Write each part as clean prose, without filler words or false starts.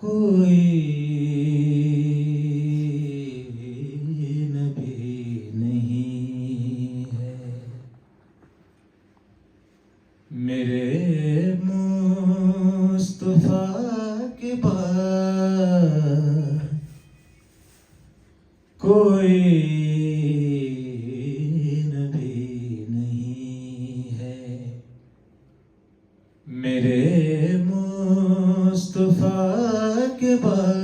कोई नबी नहीं है मेरे मुस्तफा के बाद, कोई नबी नहीं है मेरे मुस्तफा के बाद,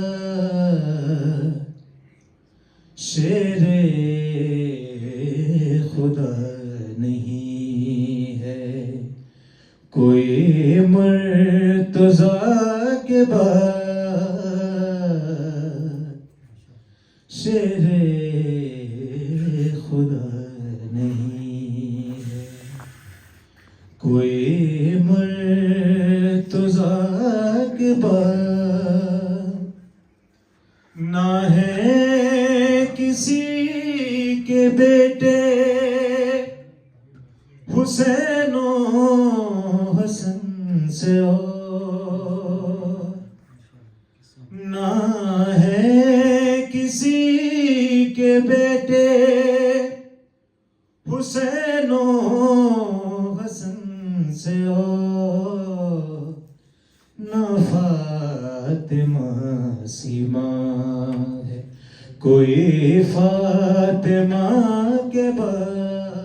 शेरे खुदा नहीं है कोई मुर्तज़ा के बाद, शेरे खुदा नहीं है कोई मुर्तज़ा के बाद, ना है किसी के बेटे हुसैनो हसन से और, ना है किसी के बेटे हुसैनो हसन से और, ना फातिमा सीमा है कोई फातिमा के बाद,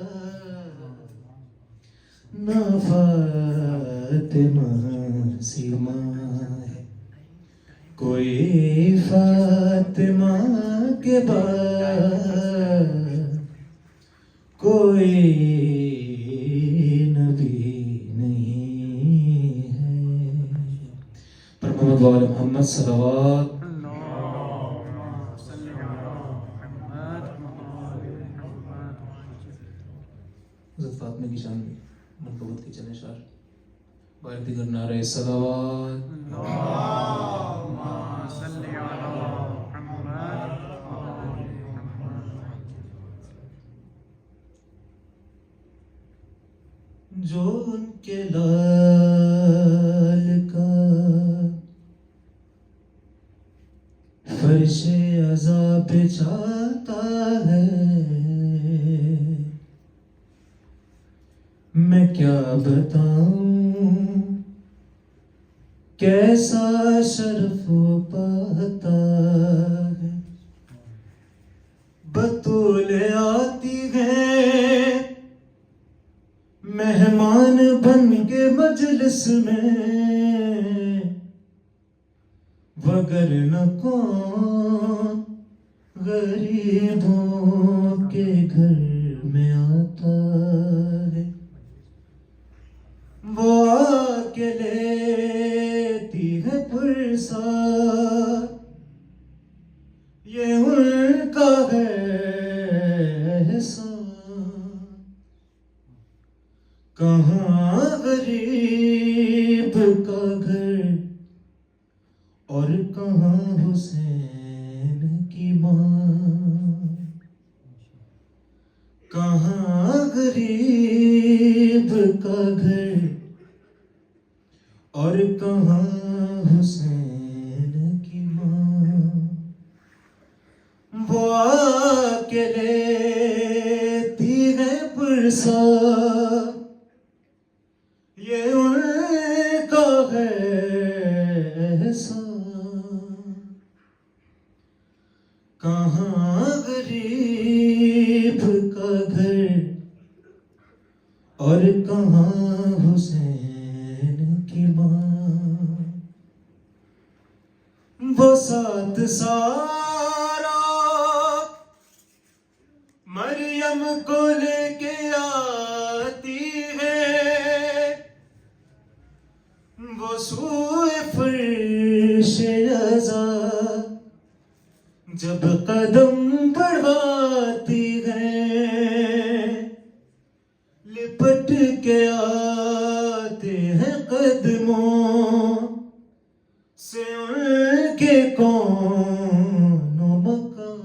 ना फातिमा सीमा है कोई फातिमा के बाद, कोई नबी नहीं है। पर मोहम्मद सल्लल्लाहु हज़रत फातिमा की शान में मरतबत के चने शार बार दिगर नारे सलावत जो उनके लाल का फर्शे अज़ा पे जाता है, मैं क्या बताऊं कैसा शर्फ वो पाता है। बतूले आती है मेहमान बन के मजलिस में, वगर न कौन गरीबों के घर में आता है। वो आके लेती है पुरसा, ये उनका है एहसान। कहाँ गरीब का घर और कहाँ हुसैन की माँ, कहाँ गरीब का घर और कहाँ हुसैन की माँ। वो आके लेती है पुरसा, ये उनका है एहसान। कहाँ गरीब का घर और कहाँ हुसैन की माँ। वो साथ सारा मरियम को लेके आती है, वो सूए फर्शे अज़ा जब कदम बढ़ाती है, लिपट के आते हैं कदमों से उनके कौनो मकान।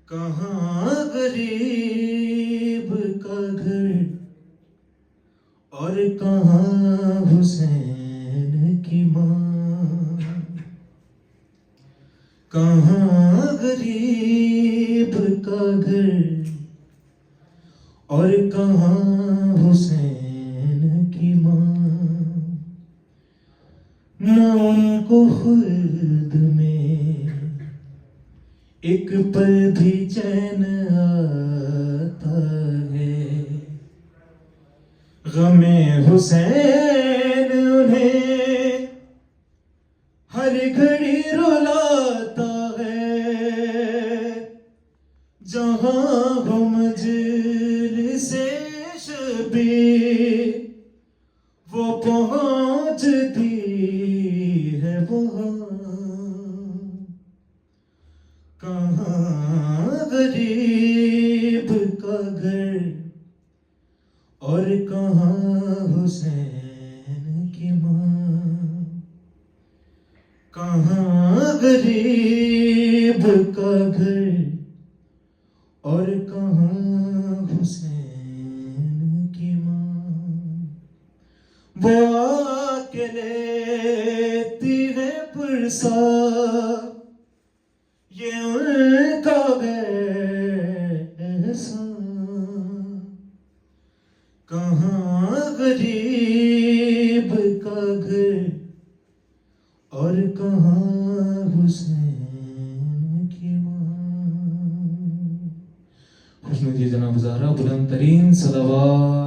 कहाँ गरीब का घर और कहाँ हुसैन की माँ। कहाँ गरीब का घर और कहाँ हुसैन की माँ, न उनको खुद में एक पल भी चैन आता है। गमे हुसैन उन्हें हर घड़ी रुलाता है। जहाँ हो मजलिसे शबीर वो पहुँचती है वहाँ। कहाँ गरीब का घर और कहाँ हुसैन की माँ, कहाँ गरीब का घर और कहाँ हुसैन की माँ। वो आके लेती है पुरसा, ये उनका एहसान। कहाँ गरीब का घर और कहाँ हुसैन की माँ। खुशनुदी जनाब ज़हरा बुलंद तरीन सलावत